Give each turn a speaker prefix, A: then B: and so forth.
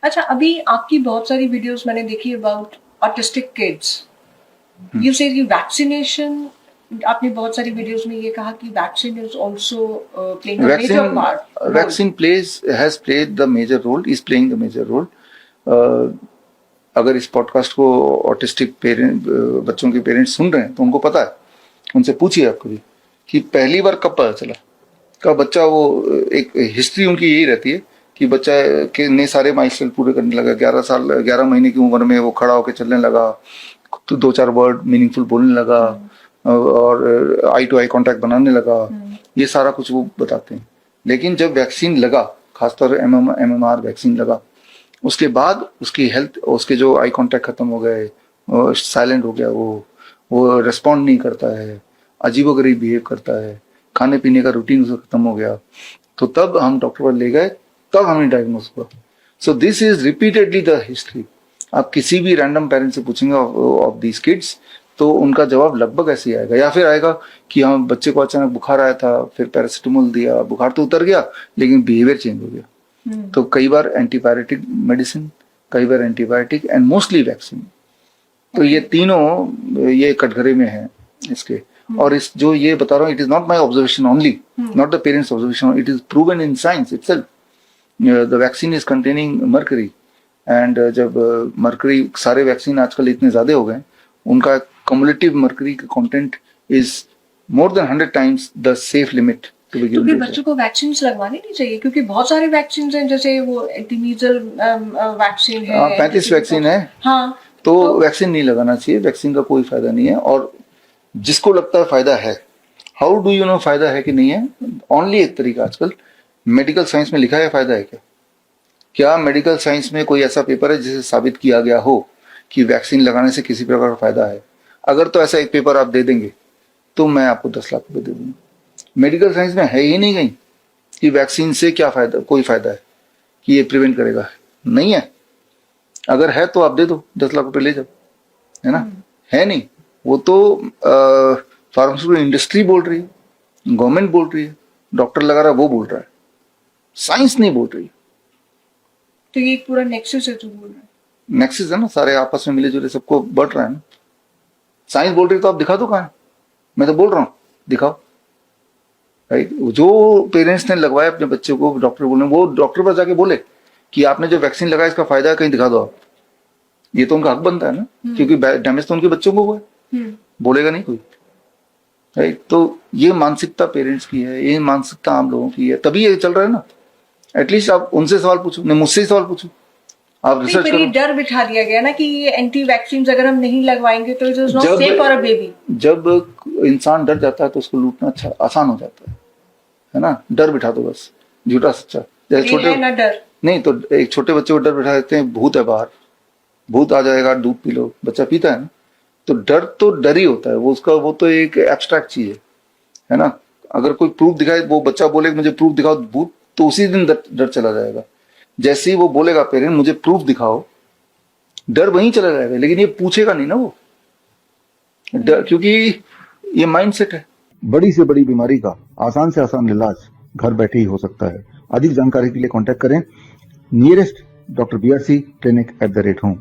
A: अच्छा, अभी आपकी बहुत सारी वीडियोस मैंने देखी about autistic kids. You say vaccination, आपने बहुत सारी वीडियोस में ये कहा कि vaccine is also playing a major part.
B: Vaccine has played the major role, is playing the major role. अगर इस पॉडकास्ट को ऑटिस्टिक बच्चों के पेरेंट्स सुन रहे हैं तो उनको पता है, उनसे पूछिए आप कभी कि पहली बार कब पता चला, कब बच्चा वो एक हिस्ट्री उनकी यही रहती है कि बच्चा के ने सारे माइलस्टोन पूरे करने लगा, 11 महीने की उम्र में वो खड़ा होकर चलने लगा, तो 2-4 वर्ड मीनिंगफुल बोलने लगा और आई टू आई कांटेक्ट बनाने लगा, ये सारा कुछ वो बताते हैं। लेकिन जब वैक्सीन लगा, खासतौर MMR वैक्सीन लगा, उसके बाद उसकी हेल्थ, उसके जो आई कांटेक्ट खत्म हो गए, साइलेंट हो गया, वो रिस्पॉन्ड नहीं करता है, अजीबोगरीब बिहेव करता है, खाने पीने का रूटीन उसका खत्म हो गया, तो तब हम डॉक्टर पर ले गए, तब हमें डायग्नोस हुआ। So this is repeatedly the history. आप किसी भी रैंडम पेरेंट्स से पूछेंगे ऑफ दीज किड्स तो उनका जवाब लगभग ऐसे ही आएगा, या फिर आएगा कि हाँ बच्चे को अचानक बुखार आया था, फिर पैरासिटामोल दिया, बुखार तो उतर गया लेकिन बिहेवियर चेंज हो गया। तो कई बार एंटीबायोटिक मेडिसिन, कई बार एंटीबायोटिक एंड मोस्टली वैक्सीन। तो ये तीनों ये कटघरे में है इसके। और इस जो ये बता रहा हूँ, it is not my observation only, not the parents observation, it is proven in science itself. The vaccine is containing mercury, and जब मर्करी, सारे वैक्सीन आजकल इतने ज्यादा हो गए, उनका कम्युलेटिव मर्करी का content is more than 100 times the safe limit.
A: तो फिर बच्चों को वैक्सीन लगवानी नहीं चाहिए, क्योंकि बहुत सारे वैक्सीन हैं, जैसे वो एंटीमीजल वैक्सीन है,
B: 35 वैक्सीन है।
A: हाँ,
B: तो वैक्सीन नहीं लगाना चाहिए, वैक्सीन का कोई फायदा नहीं है। और जिसको लगता है फायदा है, हाउ डू यू नो फायदा है कि नहीं है? ओनली एक तरीका, आजकल मेडिकल साइंस में लिखा है फायदा है क्या? क्या मेडिकल साइंस में कोई ऐसा पेपर है जिसे साबित किया गया हो कि वैक्सीन लगाने से किसी प्रकार का फायदा है? अगर तो ऐसा एक पेपर आप दे देंगे तो मैं आपको 10 लाख रुपए दे दूंगा। मेडिकल साइंस में है ही नहीं कहीं कि वैक्सीन से क्या फायदा, कोई फायदा है कि ये प्रिवेंट करेगा, नहीं है। अगर है तो आप दे दो, 10 लाख रुपए ले जाओ, है ना? है नहीं, वो तो फार्मास्यूटिकल इंडस्ट्री बोल रही है, गवर्नमेंट बोल रही है, डॉक्टर लगा रहा है वो बोल रहा है, साइंस नहीं बोल रही।
A: तो ये पूरा नेक्सस है जो बोल रहा है,
B: नेक्सस है ना, सारे आपस में मिले जुले सबको बढ़ रहा है ना। साइंस बोल रही तो आप दिखा दो, कहाँ है? मैं तो बोल रहा हूँ दिखाओ, राइट? जो पेरेंट्स ने लगवाया अपने बच्चे को, डॉक्टर बोले, वो डॉक्टर पर जाके बोले कि आपने जो वैक्सीन लगाया इसका फायदा है, कहीं दिखा दो आप। ये तो उनका हक बनता है ना, क्योंकि डैमेज तो उनके बच्चों को हुआ है, बोलेगा नहीं कोई, राइट? तो ये मानसिकता पेरेंट्स की है, ये मानसिकता आम लोगों की है, तभी ये चल रहा है ना। एटलीस्ट आप उनसे सवाल पूछो, नहीं मुझसे ही सवाल पूछो, आप रिसर्च करो।
A: डर बिठा दिया गया ना कि ये एंटी वैक्सीन अगर हम नहीं लगवाएंगे तो it is not safe for a baby.
B: जब इंसान डर जाता है तो उसको लूटना अच्छा आसान हो जाता है ना? डर बिठा दो बस, झूठा सच्चा। जैसे छोटे
A: ना डर नहीं,
B: तो एक छोटे बच्चे को डर बिठा देते हैं, भूत है बाहर, भूत आ जाएगा, दूध पी लो, बच्चा पीता है ना। तो डर ही होता है वो, उसका वो तो एक एब्स्ट्रैक्ट चीज है ना। अगर कोई प्रूफ दिखाए, वो बच्चा बोले मुझे प्रूफ दिखाओ भूत, तो उसी दिन डर चला जाएगा। जैसे ही वो बोलेगा पेरेंट मुझे प्रूफ दिखाओ, डर वहीं चला जाएगा, लेकिन ये पूछेगा नहीं ना वो डर, क्योंकि ये माइंडसेट है। बड़ी से बड़ी बीमारी का आसान से आसान इलाज घर बैठे ही हो सकता है। अधिक जानकारी के लिए कांटेक्ट करें nearest doctor BRC clinic @home।